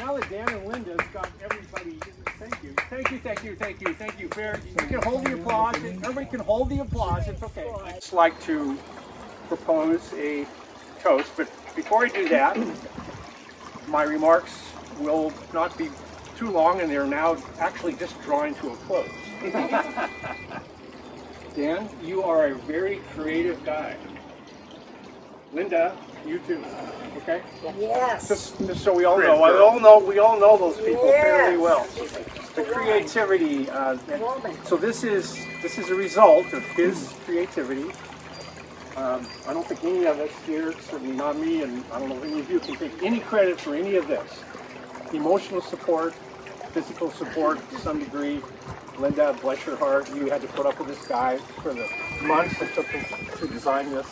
now that Dan and Linda's got everybody, thank you. Fair. You can hold the applause. Everybody can hold the applause. It's okay. I'd just like to propose a toast, but before I do that, my remarks will not be too long, and they're now actually just drawing to a close. Dan, you are a very creative guy. Linda, you too. Okay? Yes. Just so we all know, we all know those people fairly well. The creativity. So this is a result of his creativity. I don't think any of us here, certainly not me, and I don't know if any of you can take any credit for any of this. Emotional support, physical support to some degree. Linda, bless your heart, you had to put up with this guy for the months it took to design this.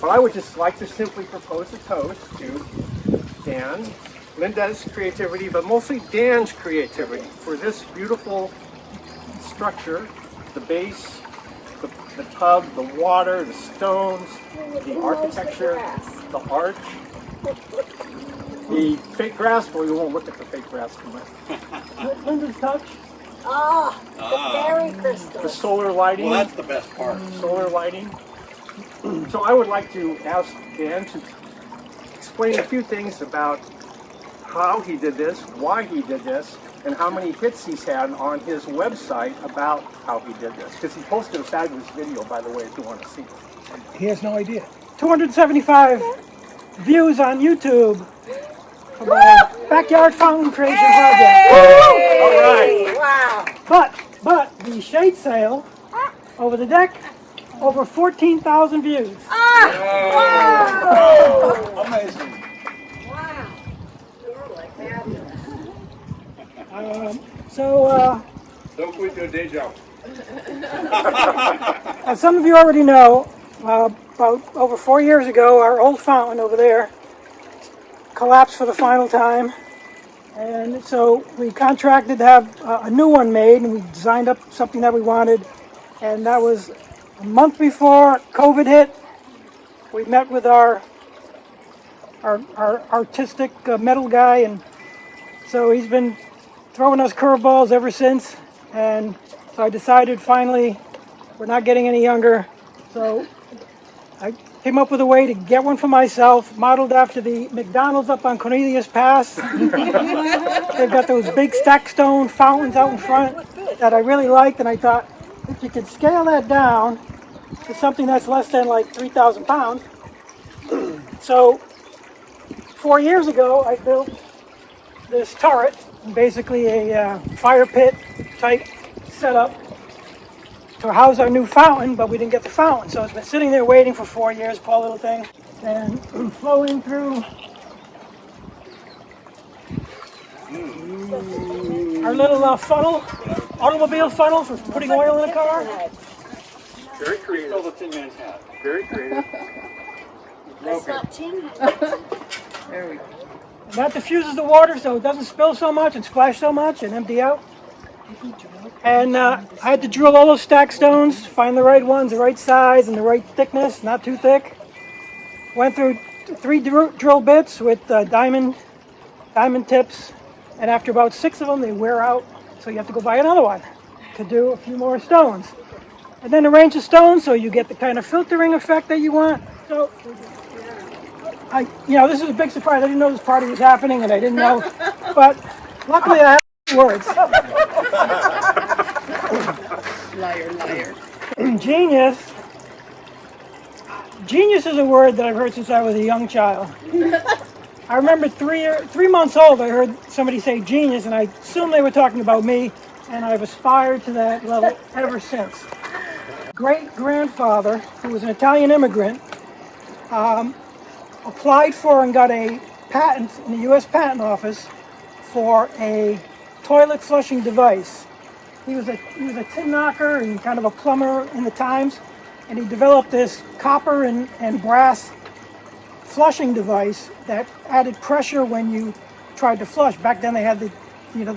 But I would just like to simply propose a toast to Dan, Linda's creativity, but mostly Dan's creativity for this beautiful structure, the base, the tub, the water, the stones, the architecture, the arch, the fake grass. Well, we won't look at the fake grass too much. Linda's touch. The fairy crystal. The solar lighting. Well, that's the best part. Solar lighting. So I would like to ask Dan to explain a few things about how he did this, why he did this, and how many hits he's had on his website about how he did this. Because he posted a fabulous video, by the way, if you want to see it. He has no idea. 275 views on YouTube for my backyard fountain creation project. All right. Wow. But the shade sail over the deck, over 14,000 views. Wow. Amazing. Wow. You're like fabulous. Don't quit your day job. As some of you already know, about over 4 years ago, our old fountain over there collapsed for the final time. And so we contracted to have a new one made, and we designed up something that we wanted. And that was a month before COVID hit. We met with our artistic metal guy, and so he's been throwing us curveballs ever since. And so I decided finally we're not getting any younger. So I came up with a way to get one for myself, modeled after the McDonald's up on Cornelius Pass. They've got those big stack stone fountains out in front that I really liked, and I thought if you could scale that down to something that's less than like 3,000 pounds. So 4 years ago, I built this turret, basically a fire pit type setup to house our new fountain, but we didn't get the fountain. So it's been sitting there waiting for 4 years, poor little thing, and flowing through our little funnel, automobile funnel for putting oil in a car. Very creative. Still the Tin Man's hat. Very creative. It's not tin. There we go. And that diffuses the water so it doesn't spill so much and splash so much and empty out. And I had to drill all those stack stones, find the right ones, the right size and the right thickness, not too thick. Went through 3 drill bits with diamond tips, and after about 6 of them they wear out, so you have to go buy another one to do a few more stones. And then arrange the stones so you get the kind of filtering effect that you want. So, this is a big surprise. I didn't know this party was happening, and I didn't know, but luckily I have words. Liar. Genius. Genius is a word that I've heard since I was a young child. I remember 3 months old, I heard somebody say genius, and I assumed they were talking about me, and I've aspired to that level ever since. Great-grandfather, who was an Italian immigrant, applied for and got a patent in the U.S. Patent Office for a toilet flushing device. He was a tin knocker and kind of a plumber in the times, and he developed this copper and brass flushing device that added pressure when you tried to flush. Back then they had the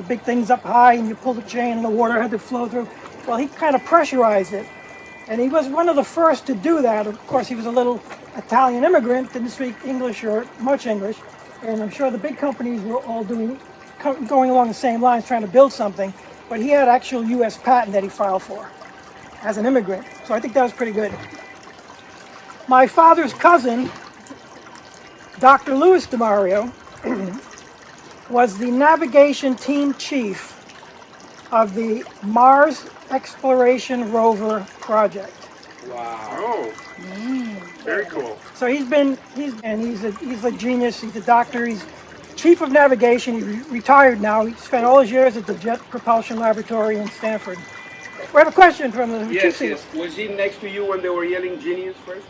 big things up high, and you pull the chain and the water had to flow through. Well, he kind of pressurized it, and he was one of the first to do that. Of course, he was a little Italian immigrant, didn't speak English or much English, and I'm sure the big companies were all going along the same lines, trying to build something, but he had actual U.S. patent that he filed for as an immigrant. So I think that was pretty good. My father's cousin, Dr. Louis DeMario, was the navigation team chief of the Mars Exploration Rover project. Wow. Oh. Very cool. So he's a genius. He's a doctor. He's chief of navigation. He's retired now. He spent all his years at the Jet Propulsion Laboratory in Stanford. We have a question from the Yes, yes. Was he next to you when they were yelling genius first?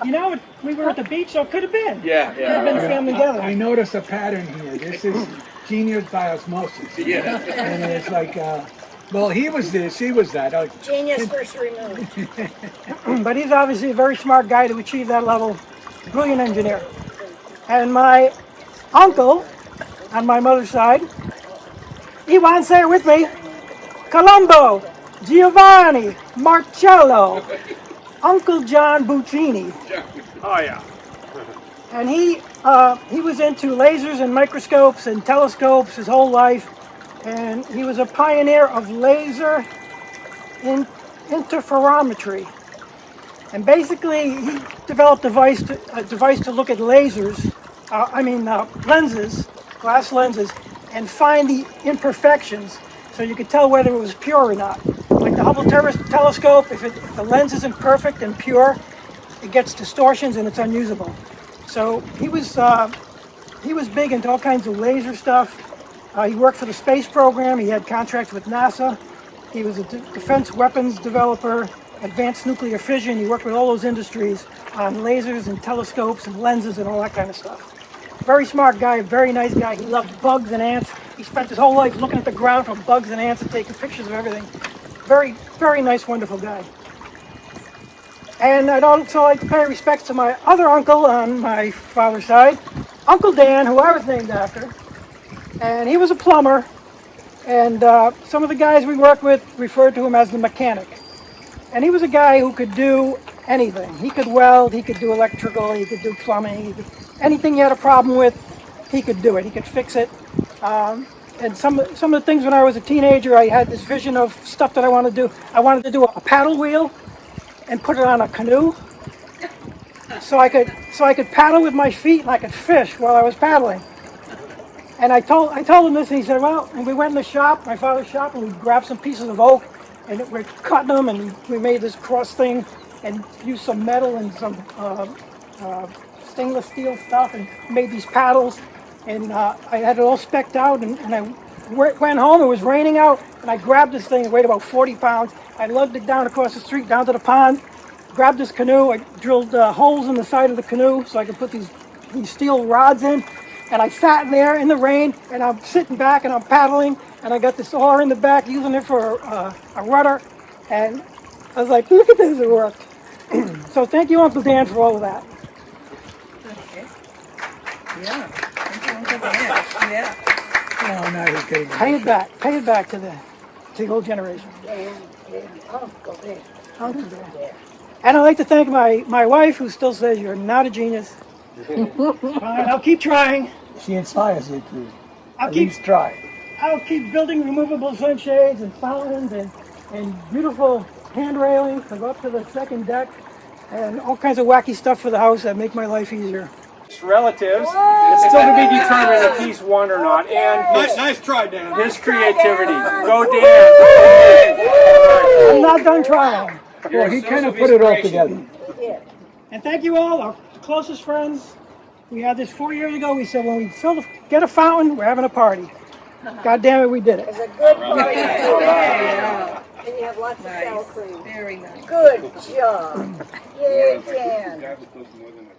You know, we were at the beach, so it could have been. Yeah, Could have been a family gathering. I notice a pattern here. This is genius by osmosis. Yeah. And it's like, well, he was this, he was that. Genius first removed. But he's obviously a very smart guy to achieve that level. Brilliant engineer. And my uncle, on my mother's side, Ivan, say it with me, Colombo, Giovanni, Marcello, Uncle John Buccini. Oh, yeah. And he was into lasers and microscopes and telescopes his whole life. And he was a pioneer of laser interferometry. And basically, he developed a device to look at lasers, lenses, glass lenses, and find the imperfections so you could tell whether it was pure or not. Like the Hubble telescope, if the lens isn't perfect and pure, it gets distortions and it's unusable. So he was big into all kinds of laser stuff. He worked for the space program. He had contracts with NASA. He was a defense weapons developer, advanced nuclear fission. He worked with all those industries on lasers and telescopes and lenses and all that kind of stuff. Very smart guy, very nice guy. He loved bugs and ants. He spent his whole life looking at the ground for bugs and ants and taking pictures of everything. Very, very nice, wonderful guy. And I'd also like to pay respects to my other uncle on my father's side, Uncle Dan, who I was named after. And he was a plumber, and some of the guys we worked with referred to him as the mechanic. And he was a guy who could do anything. He could weld, he could do electrical, he could do plumbing, anything you had a problem with, he could do it, he could fix it. And some of the things when I was a teenager, I had this vision of stuff that I wanted to do. I wanted to do a paddle wheel and put it on a canoe, so I could paddle with my feet and I could fish while I was paddling. And I told him this, and he said, well, and we went in the shop, my father's shop, and we grabbed some pieces of oak, and we're cutting them, and we made this cross thing, and used some metal and some stainless steel stuff, and made these paddles, and I had it all specced out, and I went home, it was raining out, and I grabbed this thing, it weighed about 40 pounds, I lugged it down across the street, down to the pond, grabbed this canoe, I drilled holes in the side of the canoe so I could put these steel rods in, and I sat there in the rain, and I'm sitting back, and I'm paddling, and I got this oar in the back, using it for a rudder, and I was like, look at this, it worked. So thank you, Uncle Dan, for all of that. Okay. Yeah. Thank you, Uncle Dan. Yeah. Oh, now he's getting Pay it back to the old generation. Uncle Dan. Uncle Dan. And I'd like to thank my wife, who still says you're not a genius. Fine, I'll keep trying. She inspires you to I'll at least try. I'll keep building removable sunshades and fountains and beautiful hand railings to go up to the second deck and all kinds of wacky stuff for the house that make my life easier. Relatives, it's still to be determined if he's won or not, and Nice try, Dan. his creativity. Go Dan! I'm not done trying. Well, he kind of put it all together. And thank you all, our closest friends. We had this 4 years ago. We said when we get a fountain, we're having a party. God damn it, we did it. It's a good party. Yeah. And you have lots of sour Nice. cream. Very nice. Good job. Yay, Dan. That was supposed to be more than a